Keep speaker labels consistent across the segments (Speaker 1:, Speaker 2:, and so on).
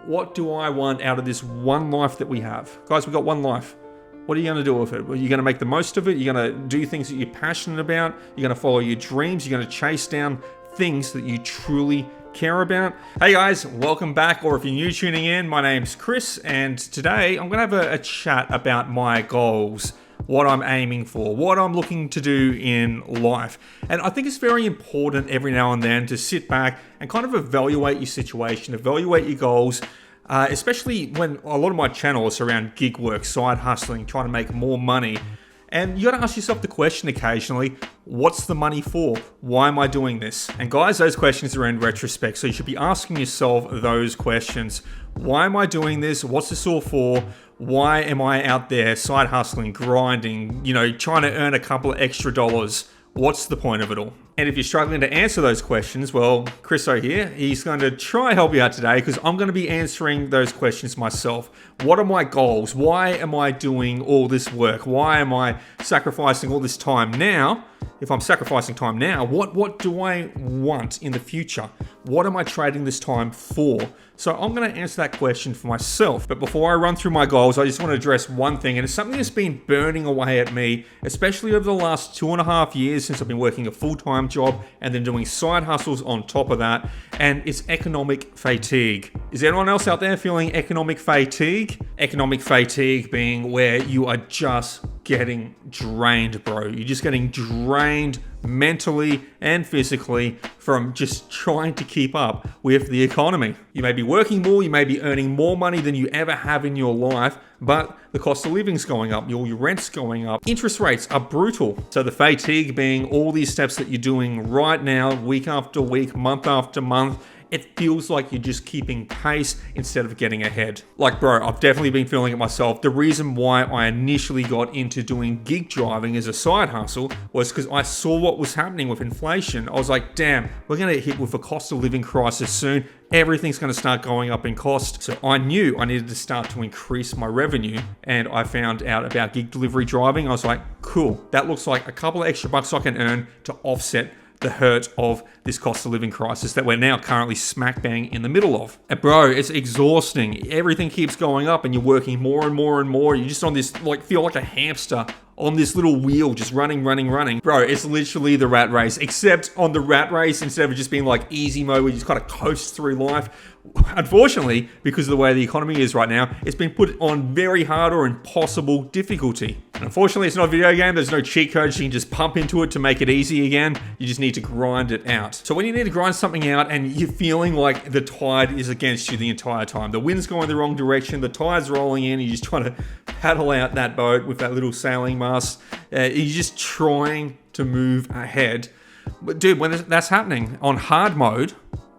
Speaker 1: What do I want out of this one life that we have? Guys, we've got one life. What are you going to do with it? Are you going to make the most of it? You're going to do things that you're passionate about? You're going to follow your dreams? You're going to chase down things that you truly care about? Hey guys, welcome back, or if you're new tuning in, my name's Chris, and today I'm going to have a chat about my goals, what I'm aiming for, what I'm looking to do in life. And I think it's very important every now and then to sit back and kind of evaluate your situation, evaluate your goals, especially when a lot of my channel is around gig work, side hustling, trying to make more money. And you got to ask yourself the question occasionally, what's the money for? Why am I doing this? And guys, those questions are in retrospect. So you should be asking yourself those questions. Why am I doing this? What's this all for? Why am I out there side hustling, grinding, trying to earn a couple of extra dollars? What's the point of it all? And if you're struggling to answer those questions, well, Chriso here, he's going to try and help you out today because I'm going to be answering those questions myself. What are my goals? Why am I doing all this work? Why am I sacrificing all this time now? If I'm sacrificing time now, what do I want in the future? What am I trading this time for? So I'm going to answer that question for myself. But before I run through my goals, I just want to address one thing, and it's something that's been burning away at me, especially over the last 2.5 years since I've been working a full-time job and then doing side hustles on top of that, and it's economic fatigue. Is anyone else out there feeling economic fatigue? Economic fatigue being where you are just getting drained, bro. You're just getting drained mentally and physically from just trying to keep up with the economy. You may be working more, you may be earning more money than you ever have in your life, but the cost of living's going up, your rent's going up, interest rates are brutal. So the fatigue being all these steps that you're doing right now, week after week, month after month, it feels like you're just keeping pace instead of getting ahead. Like, bro, I've definitely been feeling it myself. The reason why I initially got into doing gig driving as a side hustle was because I saw what was happening with inflation. I was like, damn, we're going to hit with a cost of living crisis soon. Everything's going to start going up in cost. So I knew I needed to start to increase my revenue. And I found out about gig delivery driving. I was like, cool, that looks like a couple of extra bucks I can earn to offset the hurt of this cost of living crisis that we're now currently smack bang in the middle of. And bro, it's exhausting. Everything keeps going up and you're working more and more and more. You're just on this, feel like a hamster on this little wheel, just running. Bro, it's literally the rat race, except on the rat race, instead of it just being like easy mode where you just kind of coast through life. Unfortunately, because of the way the economy is right now, it's been put on very hard or impossible difficulty. And unfortunately, it's not a video game. There's no cheat codes you can just pump into it to make it easy again. You just need to grind it out. So when you need to grind something out and you're feeling like the tide is against you the entire time, the wind's going the wrong direction, the tide's rolling in, you're just trying to paddle out that boat with that little sailing mast. You're just trying to move ahead. But dude, when that's happening on hard mode,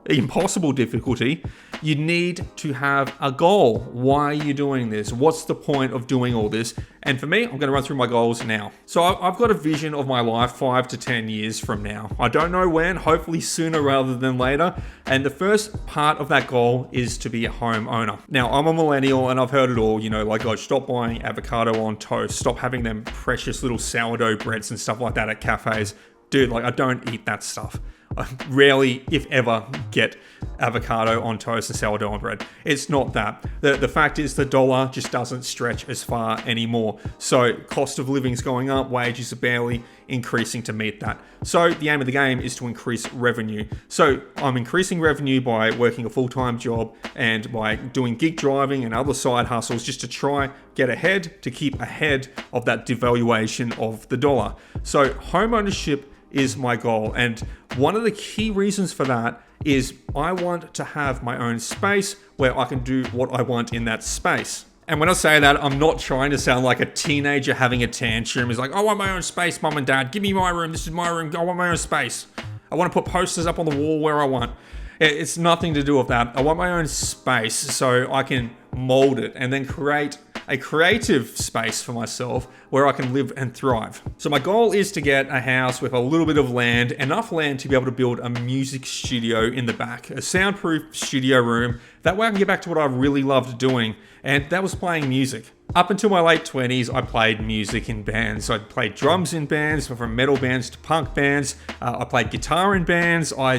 Speaker 1: impossible difficulty, you need to have a goal. Why are you doing this? What's the point of doing all this? And for me, I'm going to run through my goals now. So I've got a vision of my life 5 to 10 years from now. I don't know when, hopefully sooner rather than later. And the first part of that goal is to be a homeowner. Now, I'm a millennial and I've heard it all, oh, stop buying avocado on toast, stop having them precious little sourdough breads and stuff like that at cafes. Dude, I don't eat that stuff. I rarely, if ever, get avocado on toast and sourdough on bread. It's not that. The fact is the dollar just doesn't stretch as far anymore. So cost of living's going up, wages are barely increasing to meet that. So the aim of the game is to increase revenue. So I'm increasing revenue by working a full-time job and by doing gig driving and other side hustles just to try get ahead, to keep ahead of that devaluation of the dollar. So home ownership is my goal. And one of the key reasons for that is I want to have my own space where I can do what I want in that space. And when I say that, I'm not trying to sound like a teenager having a tantrum. It's like, I want my own space, mom and dad. Give me my room. This is my room. I want my own space. I want to put posters up on the wall where I want. It's nothing to do with that. I want my own space so I can mold it and then create a creative space for myself where I can live and thrive. So my goal is to get a house with a little bit of land, enough land to be able to build a music studio in the back, a soundproof studio room. That way I can get back to what I really loved doing, and that was playing music. Up until my late 20s, I played music in bands. I played drums in bands, from metal bands to punk bands. I played guitar in bands. I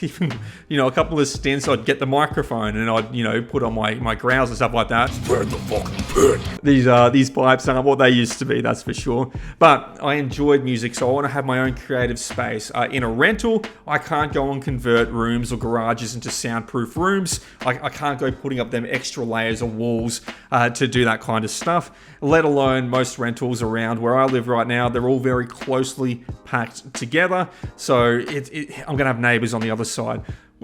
Speaker 1: even, a couple of stints, I'd get the microphone and I'd, put on my growls and stuff like that. Spread the fucking pit. These pipes aren't what they used to be, that's for sure. But I enjoyed music, so I want to have my own creative space. In a rental, I can't go and convert rooms or garages into soundproof rooms. I can't go putting up them extra layers of walls to do that kind of stuff, let alone most rentals around where I live right now. They're all very closely packed together, so I'm gonna have neighbors on the other side.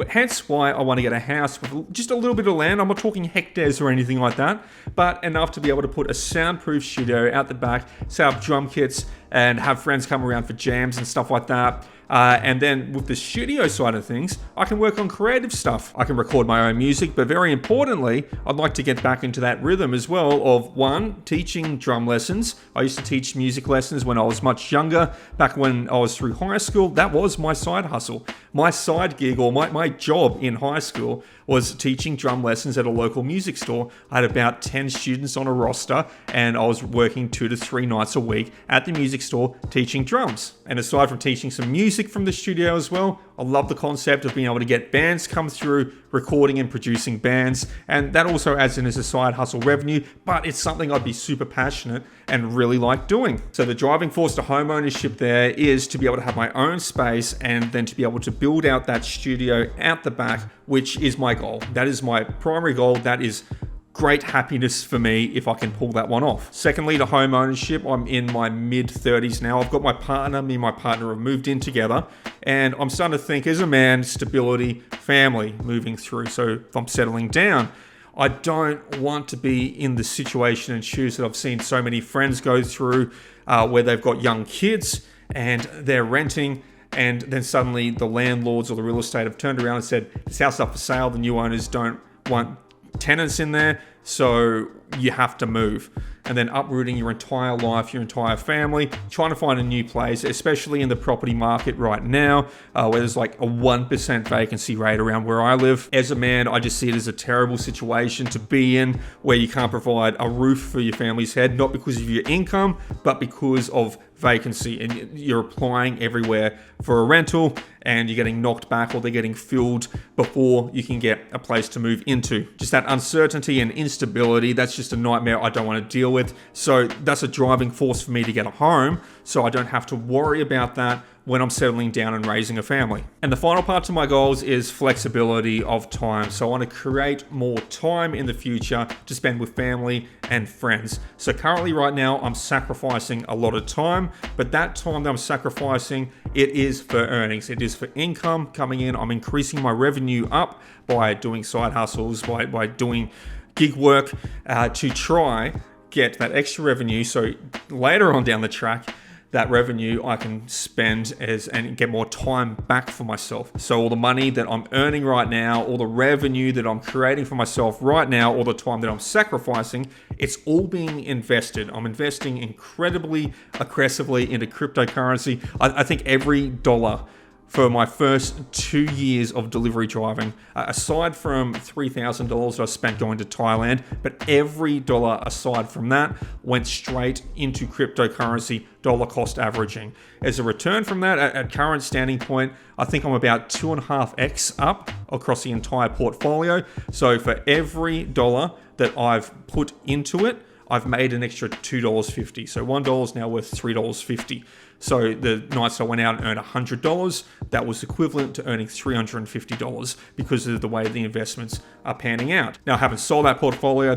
Speaker 1: Hence why I want to get a house with just a little bit of land. I'm not talking hectares or anything like that, but enough to be able to put a soundproof studio out the back, set up drum kits, and have friends come around for jams and stuff like that. And then with the studio side of things, I can work on creative stuff. I can record my own music, but very importantly, I'd like to get back into that rhythm as well of, one, teaching drum lessons. I used to teach music lessons when I was much younger. Back when I was through high school, that was my side hustle. My side gig, or my job in high school, was teaching drum lessons at a local music store. I had about 10 students on a roster, and I was working 2 to 3 nights a week at the music store teaching drums. And aside from teaching some music from the studio as well, I love the concept of being able to get bands come through, recording and producing bands, and that also adds in as a side hustle revenue, but it's something I'd be super passionate and really like doing. So the driving force to home ownership there is to be able to have my own space and then to be able to build out that studio out the back, which is my goal. That is my primary goal. That is great happiness for me if I can pull that one off. Secondly, to home ownership, I'm in my mid-30s now. I've got my partner, me and my partner have moved in together, and I'm starting to think as a man, stability, family moving through. So if I'm settling down, I don't want to be in the situation and shoes that I've seen so many friends go through where they've got young kids and they're renting, and then suddenly the landlords or the real estate have turned around and said, this house is up for sale, the new owners don't want tenants in there, so you have to move. And then uprooting your entire life, your entire family, trying to find a new place, especially in the property market right now, where there's like a 1% vacancy rate around where I live. As a man, I just see it as a terrible situation to be in, where you can't provide a roof for your family's head, not because of your income, but because of vacancy, and you're applying everywhere for a rental and you're getting knocked back or they're getting filled before you can get a place to move into. Just that uncertainty and instability, that's just a nightmare I don't want to deal with. So that's a driving force for me to get a home, so I don't have to worry about that when I'm settling down and raising a family. And the final part to my goals is flexibility of time. So I want to create more time in the future to spend with family and friends. So currently right now, I'm sacrificing a lot of time, but that time that I'm sacrificing, it is for earnings. It is for income coming in. I'm increasing my revenue up by doing side hustles, by doing gig work to try get that extra revenue. So later on down the track, that revenue I can spend and get more time back for myself. So all the money that I'm earning right now, all the revenue that I'm creating for myself right now, all the time that I'm sacrificing, it's all being invested. I'm investing incredibly aggressively into cryptocurrency. I think every dollar for my first 2 years of delivery driving, aside from $3,000 that I spent going to Thailand, but every dollar aside from that went straight into cryptocurrency, dollar cost averaging. As a return from that, at current standing point, I think I'm about 2.5x up across the entire portfolio. So for every dollar that I've put into it, I've made an extra $2.50. So $1 is now worth $3.50. So the nights I went out and earned $100, that was equivalent to earning $350 because of the way the investments are panning out. Now, I haven't sold that portfolio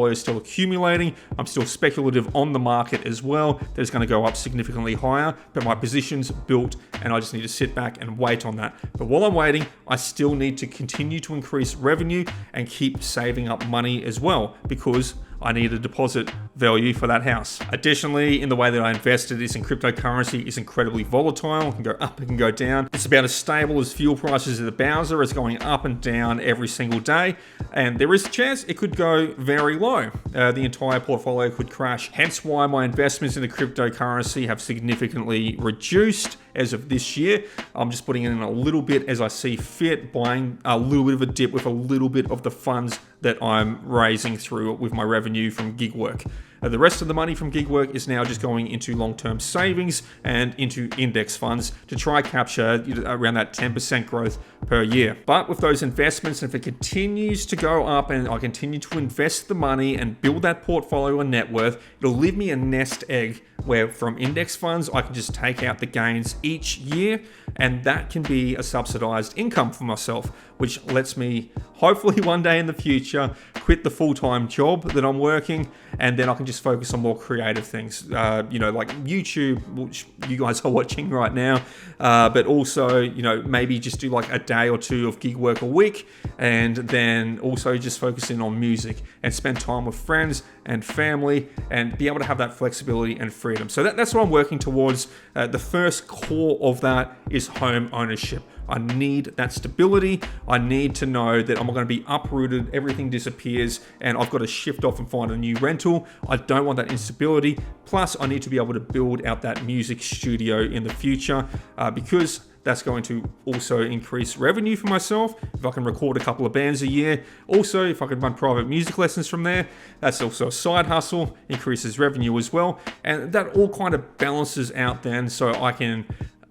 Speaker 1: is still accumulating. I'm still speculative on the market as well. That is going to go up significantly higher, but my position's built and I just need to sit back and wait on that. But while I'm waiting, I still need to continue to increase revenue and keep saving up money as well, because I need a deposit value for that house. Additionally, in the way that I invested is in cryptocurrency is incredibly volatile. It can go up, it can go down. It's about as stable as fuel prices at the Bowser. It's going up and down every single day. And there is a chance it could go very low. The entire portfolio could crash. Hence why my investments in the cryptocurrency have significantly reduced as of this year. I'm just putting in a little bit as I see fit, buying a little bit of a dip with a little bit of the funds that I'm raising through with my revenue from gig work. The rest of the money from gig work is now just going into long-term savings and into index funds to try capture around that 10% growth per year. But with those investments, if it continues to go up and I continue to invest the money and build that portfolio and net worth, it'll leave me a nest egg where from index funds, I can just take out the gains each year, and that can be a subsidized income for myself, which lets me hopefully one day in the future quit the full-time job that I'm working, and then I can just focus on more creative things, like YouTube, which you guys are watching right now, but also, maybe just do like a day or two of gig work a week, and then also just focusing on music and spend time with friends and family and be able to have that flexibility and freedom. So that's what I'm working towards. The first core of that is home ownership. I need that stability. I need to know that I'm not going to be uprooted, everything disappears, and I've got to shift off and find a new rental. I don't want that instability. Plus, I need to be able to build out that music studio in the future because that's going to also increase revenue for myself. If I can record a couple of bands a year. Also, if I can run private music lessons from there, that's also a side hustle, increases revenue as well. And that all kind of balances out then, so I can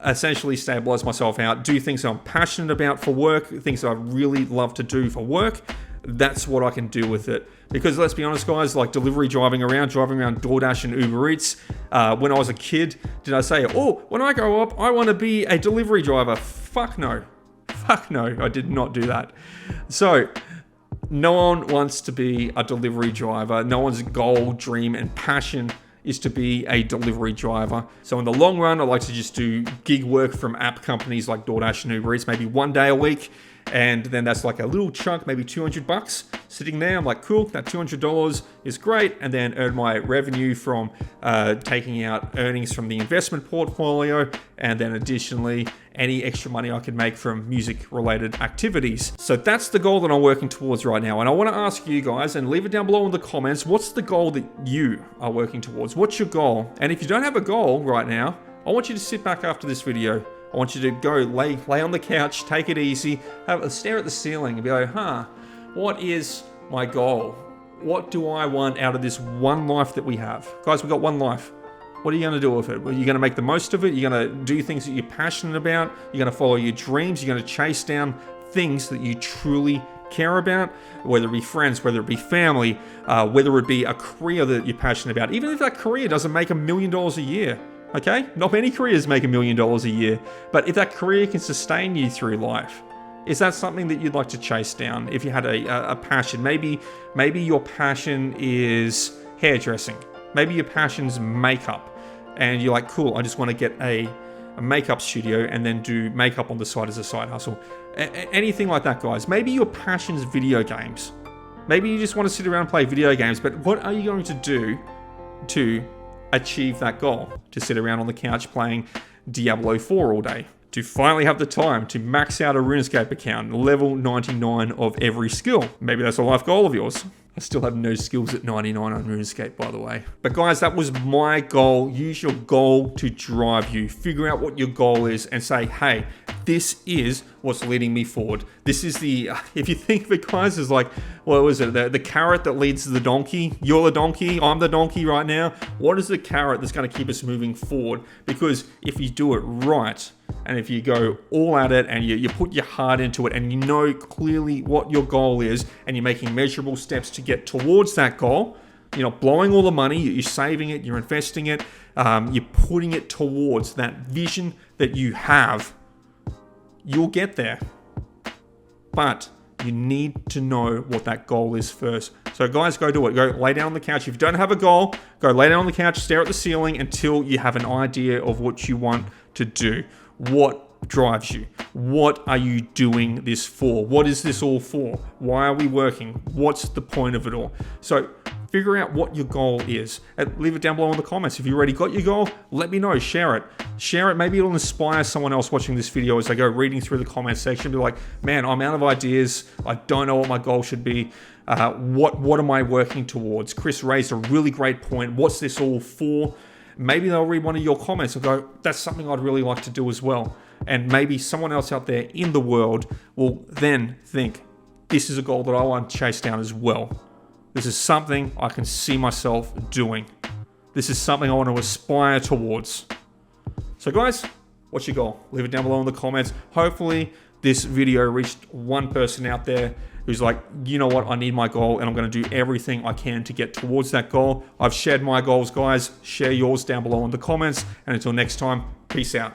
Speaker 1: essentially stabilize myself out, do things that I'm passionate about for work, things that I really love to do for work. That's what I can do with it. Because let's be honest, guys, like driving around Doordash and Uber Eats. When I was a kid, did I say, when I grow up, I want to be a delivery driver? Fuck no, I did not do that. So no one wants to be a delivery driver. No one's goal, dream, and passion is to be a delivery driver. So in the long run, I like to just do gig work from app companies like Doordash and Uber Eats, maybe one day a week. And then that's like a little chunk, maybe $200 sitting there. I'm like, cool, that $200 is great. And then earn my revenue from taking out earnings from the investment portfolio. And then additionally, any extra money I can make from music related activities. So that's the goal that I'm working towards right now. And I want to ask you guys, and leave it down below in the comments, what's the goal that you are working towards? What's your goal? And if you don't have a goal right now, I want you to sit back after this video. I want you to go lay on the couch, take it easy, stare at the ceiling and be like, what is my goal? What do I want out of this one life that we have? Guys, we've got one life. What are you going to do with it? Are you going to make the most of it? You're going to do things that you're passionate about? You're going to follow your dreams? You're going to chase down things that you truly care about, whether it be friends, whether it be family, whether it be a career that you're passionate about, even if that career doesn't make $1 million a year. Okay? Not many careers make $1 million a year, but if that career can sustain you through life, is that something that you'd like to chase down? If you had a passion, maybe your passion is hairdressing, maybe your passion's makeup, and you're like, cool, I just want to get a makeup studio and then do makeup on the side as a side hustle. Anything like that, guys. Maybe your passion's video games. Maybe you just want to sit around and play video games, but what are you going to do to achieve that goal? To sit around on the couch playing Diablo 4 all day? To finally have the time to max out a RuneScape account, level 99 of every skill? Maybe that's a life goal of yours. I still have no skills at 99 on RuneScape, by the way. But guys, that was my goal. Use your goal to drive you. Figure out what your goal is and say, hey, this is what's leading me forward. This is the, if you think of it, guys, is like, what was it? The carrot that leads the donkey. You're the donkey. I'm the donkey right now. What is the carrot that's going to keep us moving forward? Because if you do it right, and if you go all at it and you put your heart into it and you know clearly what your goal is and you're making measurable steps to get towards that goal, you're not blowing all the money, you're saving it, you're investing it, you're putting it towards that vision that you have, you'll get there. But you need to know what that goal is first. So guys, go do it. Go lay down on the couch. If you don't have a goal, go lay down on the couch, stare at the ceiling until you have an idea of what you want to do. What drives you? What are you doing this for? What is this all for? Why are we working? What's the point of it all? So Figure out what your goal is and leave it down below in the comments. If you already got your goal, let me know, share it. Share it, maybe it'll inspire someone else watching this video as they go reading through the comment section. Be like, man, I'm out of ideas. I don't know what my goal should be. What am I working towards? Chris raised a really great point. What's this all for? Maybe they'll read one of your comments and go, that's something I'd really like to do as well. And maybe someone else out there in the world will then think, this is a goal that I want to chase down as well. This is something I can see myself doing. This is something I want to aspire towards. So guys, what's your goal? Leave it down below in the comments. Hopefully this video reached one person out there who's like, you know what, I need my goal and I'm going to do everything I can to get towards that goal. I've shared my goals, guys. Share yours down below in the comments. And until next time, peace out.